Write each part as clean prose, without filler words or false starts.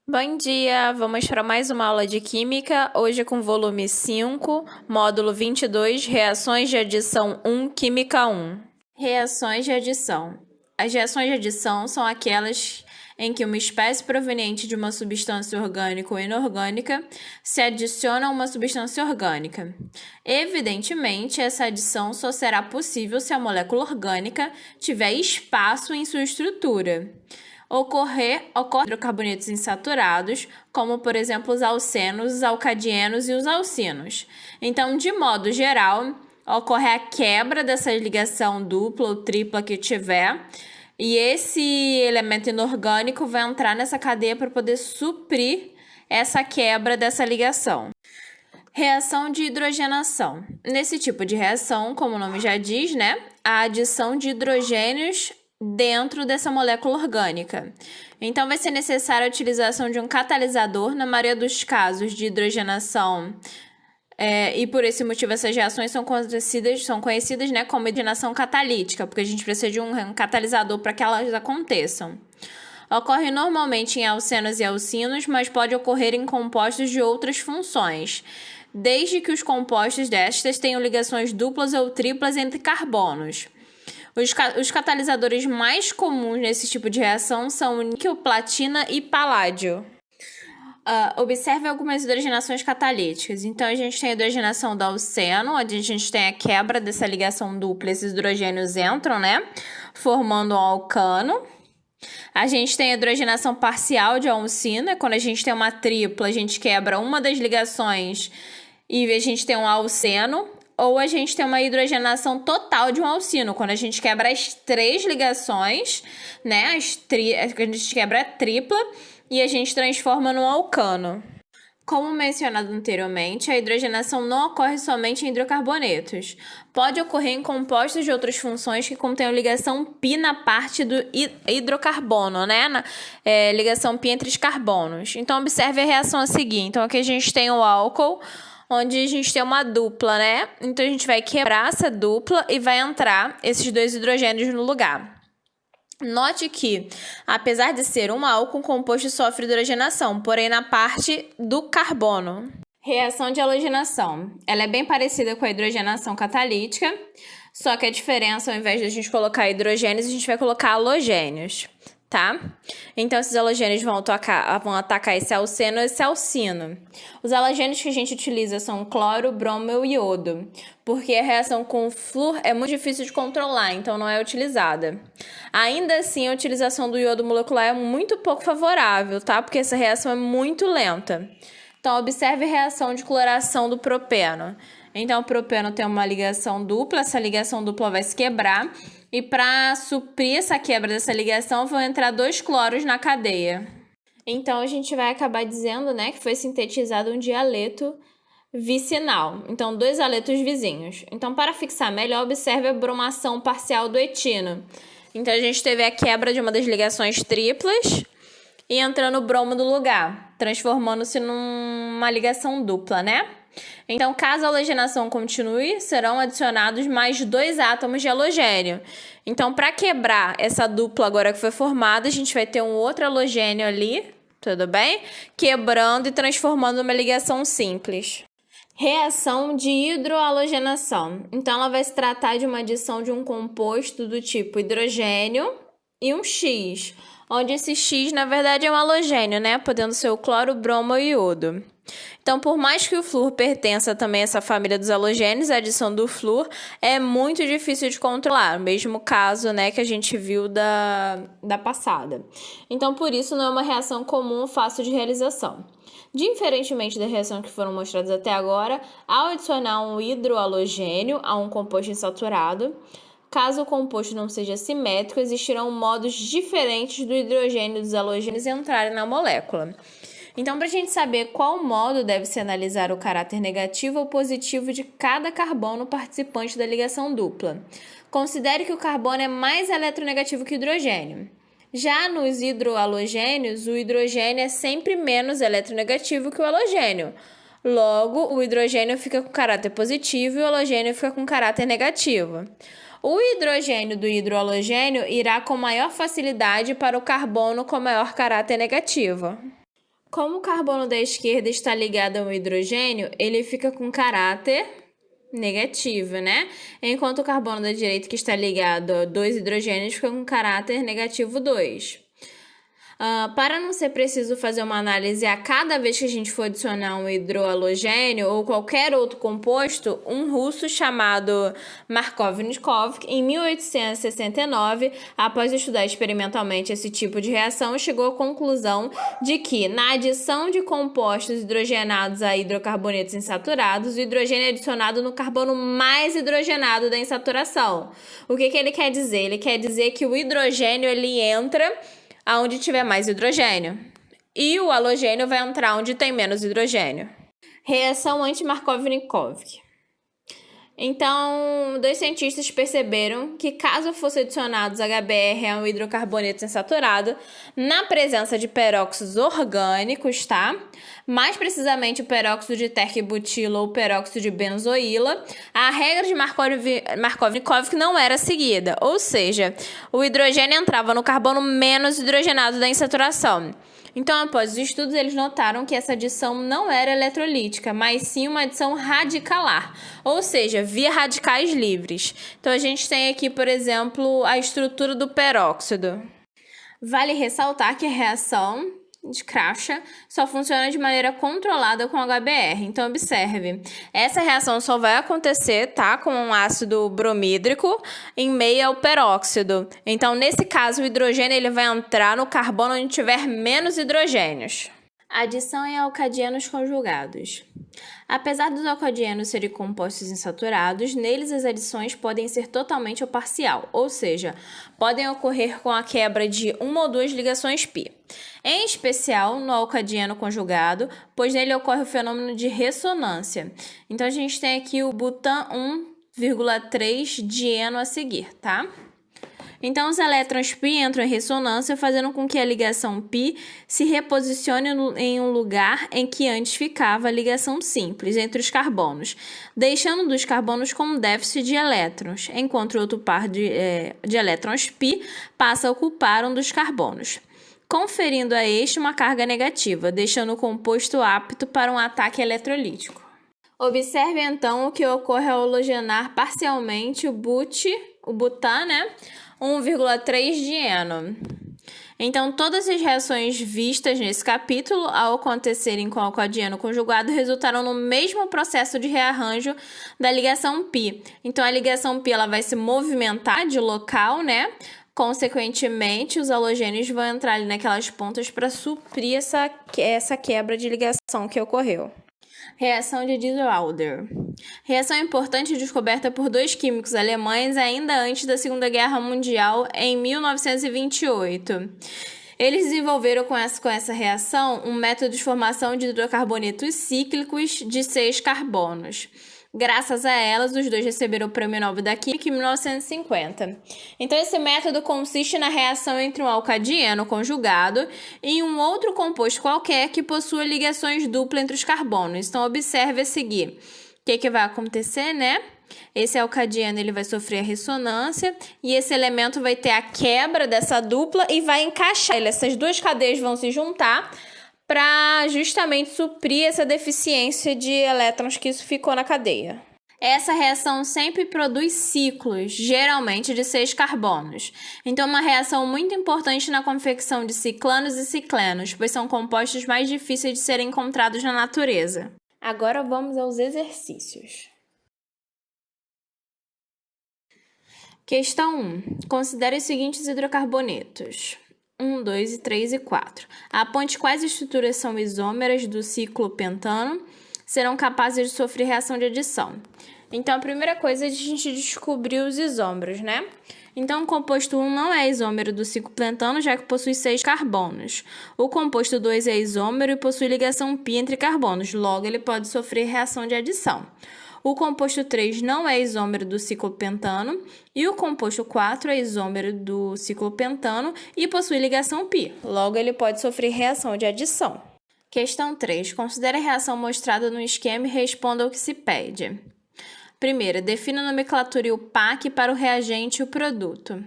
Bom dia, vamos para mais uma aula de Química, hoje com volume 5, módulo 22, Reações de adição 1, Química 1. Reações de adição. As reações de adição são aquelas em que uma espécie proveniente de uma substância orgânica ou inorgânica se adiciona a uma substância orgânica. Evidentemente, essa adição só será possível se a molécula orgânica tiver espaço em sua estrutura. Ocorre hidrocarbonetos insaturados, como por exemplo os alcenos, os alcadienos e os alcinos. Então, de modo geral, ocorre a quebra dessa ligação dupla ou tripla que tiver, e esse elemento inorgânico vai entrar nessa cadeia para poder suprir essa quebra dessa ligação. Reação de hidrogenação. Nesse tipo de reação, como o nome já diz, a adição de hidrogênios dentro dessa molécula orgânica. Então, vai ser necessária a utilização de um catalisador, na maioria dos casos de hidrogenação, e por esse motivo essas reações são conhecidas como hidrogenação catalítica, porque a gente precisa de um catalisador para que elas aconteçam. Ocorre normalmente em alcenos e alcinos, mas pode ocorrer em compostos de outras funções, desde que os compostos destas tenham ligações duplas ou triplas entre carbonos. Os catalisadores mais comuns nesse tipo de reação são níquel, platina e paládio. Observe algumas hidrogenações catalíticas. Então, a gente tem a hidrogenação do alceno, onde a gente tem a quebra dessa ligação dupla, esses hidrogênios entram, formando um alcano. A gente tem a hidrogenação parcial de alcina, quando a gente tem uma tripla, a gente quebra uma das ligações e a gente tem um alceno. Ou a gente tem uma hidrogenação total de um alcino, quando a gente quebra as três ligações, a gente quebra a tripla e a gente transforma num alcano. Como mencionado anteriormente, a hidrogenação não ocorre somente em hidrocarbonetos. Pode ocorrer em compostos de outras funções que contenham ligação π na parte do hidrocarbono, ligação π entre os carbonos. Então, observe a reação a seguir. Então, aqui a gente tem o álcool, onde a gente tem uma dupla, Então, a gente vai quebrar essa dupla e vai entrar esses dois hidrogênios no lugar. Note que, apesar de ser um álcool, o composto sofre hidrogenação, porém na parte do carbono. Reação de halogenação. Ela é bem parecida com a hidrogenação catalítica, só que a diferença, ao invés de a gente colocar hidrogênios, a gente vai colocar halogênios. Então, esses halogênios vão atacar esse alceno e esse alcino. Os halogênios que a gente utiliza são cloro, bromo e iodo, porque a reação com o flúor é muito difícil de controlar, então não é utilizada. Ainda assim, a utilização do iodo molecular é muito pouco favorável, porque essa reação é muito lenta. Então, observe a reação de cloração do propeno. Então, o propeno tem uma ligação dupla, essa ligação dupla vai se quebrar, e para suprir essa quebra dessa ligação, vão entrar dois cloros na cadeia. Então, a gente vai acabar dizendo, que foi sintetizado um dialeto vicinal. Então, dois aletos vizinhos. Então, para fixar melhor, observe a bromação parcial do etino. Então, a gente teve a quebra de uma das ligações triplas e entrando o bromo no lugar, transformando-se numa ligação dupla, Então, caso a halogenação continue, serão adicionados mais 2 átomos de halogênio. Então, para quebrar essa dupla agora que foi formada, a gente vai ter um outro halogênio ali, tudo bem? Quebrando e transformando numa ligação simples. Reação de hidrohalogenação. Então, ela vai se tratar de uma adição de um composto do tipo hidrogênio e um X, onde esse X, na verdade, é um halogênio, podendo ser o cloro, bromo e iodo. Então, por mais que o flúor pertença também a essa família dos halogênios, a adição do flúor é muito difícil de controlar, o mesmo caso, que a gente viu da passada. Então, por isso, não é uma reação comum ou fácil de realização. Diferentemente da reação que foram mostradas até agora, ao adicionar um hidrohalogênio a um composto insaturado, caso o composto não seja simétrico, existirão modos diferentes do hidrogênio e dos halogênios entrarem na molécula. Então, para a gente saber qual modo deve-se analisar o caráter negativo ou positivo de cada carbono participante da ligação dupla, considere que o carbono é mais eletronegativo que o hidrogênio. Já nos hidrohalogênios, o hidrogênio é sempre menos eletronegativo que o halogênio. Logo, o hidrogênio fica com caráter positivo e o halogênio fica com caráter negativo. O hidrogênio do hidrohalogênio irá com maior facilidade para o carbono com maior caráter negativo. Como o carbono da esquerda está ligado ao hidrogênio, ele fica com caráter negativo, né? Enquanto o carbono da direita, que está ligado a dois hidrogênios, fica com caráter negativo 2. Para não ser preciso fazer uma análise a cada vez que a gente for adicionar um hidroalogênio ou qualquer outro composto, um russo chamado Markovnikov, em 1869, após estudar experimentalmente esse tipo de reação, chegou à conclusão de que, na adição de compostos hidrogenados a hidrocarbonetos insaturados, o hidrogênio é adicionado no carbono mais hidrogenado da insaturação. O que ele quer dizer? Ele quer dizer que o hidrogênio ele entra aonde tiver mais hidrogênio. E o halogênio vai entrar onde tem menos hidrogênio. Reação anti-Markovnikov. Então, dois cientistas perceberam que caso fossem adicionados HBr a um hidrocarboneto insaturado, na presença de peróxidos orgânicos, tá? Mais precisamente o peróxido de terc-butilo ou peróxido de benzoíla, a regra de Markovnikov não era seguida, ou seja, o hidrogênio entrava no carbono menos hidrogenado da insaturação. Então, após os estudos, eles notaram que essa adição não era eletrolítica, mas sim uma adição radicalar, ou seja, via radicais livres. Então, a gente tem aqui, por exemplo, a estrutura do peróxido. Vale ressaltar que a reação de Krafft só funciona de maneira controlada com HBr. Então, observe, essa reação só vai acontecer, tá, com um ácido bromídrico em meio ao peróxido. Então, nesse caso, o hidrogênio ele vai entrar no carbono onde tiver menos hidrogênios. Adição em alcadienos conjugados. Apesar dos alcadienos serem compostos insaturados, neles as adições podem ser totalmente ou parcial, ou seja, podem ocorrer com a quebra de uma ou duas ligações π. Em especial no alcadieno conjugado, pois nele ocorre o fenômeno de ressonância. Então, a gente tem aqui o butan 1,3 dieno a seguir, tá? Então, os elétrons π entram em ressonância, fazendo com que a ligação π se reposicione em um lugar em que antes ficava a ligação simples entre os carbonos, deixando dos carbonos com um déficit de elétrons, enquanto o outro par de elétrons π passa a ocupar um dos carbonos, conferindo a este uma carga negativa, deixando o composto apto para um ataque eletrolítico. Observe, então, o que ocorre ao halogenar parcialmente o butan, 1,3 dieno. Então, todas as reações vistas nesse capítulo, ao acontecerem com o alcadieno conjugado, resultaram no mesmo processo de rearranjo da ligação π. Então, a ligação π ela vai se movimentar de local, Consequentemente, os halogênios vão entrar ali naquelas pontas para suprir essa quebra de ligação que ocorreu. Reação de Diels-Alder. Reação importante descoberta por dois químicos alemães ainda antes da Segunda Guerra Mundial, em 1928. Eles desenvolveram com essa reação um método de formação de hidrocarbonetos cíclicos de 6 carbonos. Graças a elas, os dois receberam o Prêmio Nobel da Química em 1950. Então, esse método consiste na reação entre um alcadieno conjugado e um outro composto qualquer que possua ligações duplas entre os carbonos. Então, observe a seguir. O que vai acontecer, Esse alcadieno ele vai sofrer a ressonância e esse elemento vai ter a quebra dessa dupla e vai encaixar. Essas duas cadeias vão se juntar para justamente suprir essa deficiência de elétrons que isso ficou na cadeia. Essa reação sempre produz ciclos, geralmente de 6 carbonos. Então, uma reação muito importante na confecção de ciclanos e ciclenos, pois são compostos mais difíceis de serem encontrados na natureza. Agora vamos aos exercícios. Questão 1. Considere os seguintes hidrocarbonetos. 1, 2, 3 e 4. Aponte quais estruturas são isômeras do ciclo pentano serão capazes de sofrer reação de adição. Então, a primeira coisa é a gente descobrir os isômeros, Então, o composto 1 não é isômero do ciclo pentano, já que possui 6 carbonos. O composto 2 é isômero e possui ligação π entre carbonos, logo ele pode sofrer reação de adição. O composto 3 não é isômero do ciclo pentano e o composto 4 é isômero do ciclo pentano e possui ligação π. Logo, ele pode sofrer reação de adição. Questão 3. Considere a reação mostrada no esquema e responda ao que se pede. Primeira, defina a nomenclatura e o PAC para o reagente e o produto.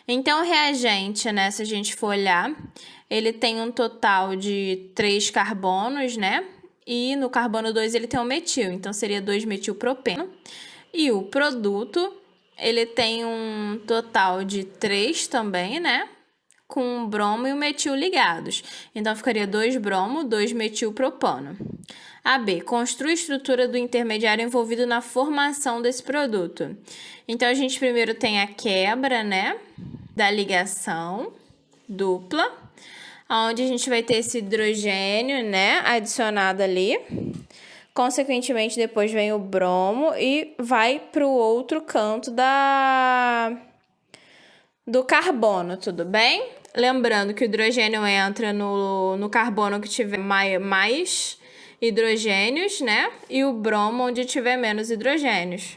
Então, o reagente, se a gente for olhar, ele tem um total de 3 carbonos, né? E no carbono 2 ele tem um metil, então seria 2-metilpropeno. E o produto, ele tem um total de 3 também, né? Com o bromo e o metil ligados. Então, ficaria 2-bromo, 2-metilpropano. AB. Construa a estrutura do intermediário envolvido na formação desse produto. Então, a gente primeiro tem a quebra, né? Da ligação dupla, onde a gente vai ter esse hidrogênio, né? Adicionado ali. Consequentemente, depois vem o bromo e vai para o outro canto do carbono, tudo bem? Lembrando que o hidrogênio entra no carbono que tiver mais hidrogênios, né? E o bromo onde tiver menos hidrogênios.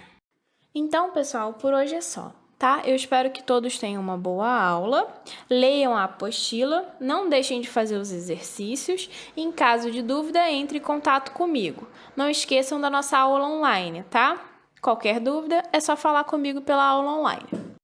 Então, pessoal, por hoje é só, tá? Eu espero que todos tenham uma boa aula, leiam a apostila, não deixem de fazer os exercícios e, em caso de dúvida, entre em contato comigo. Não esqueçam da nossa aula online, tá? Qualquer dúvida é só falar comigo pela aula online.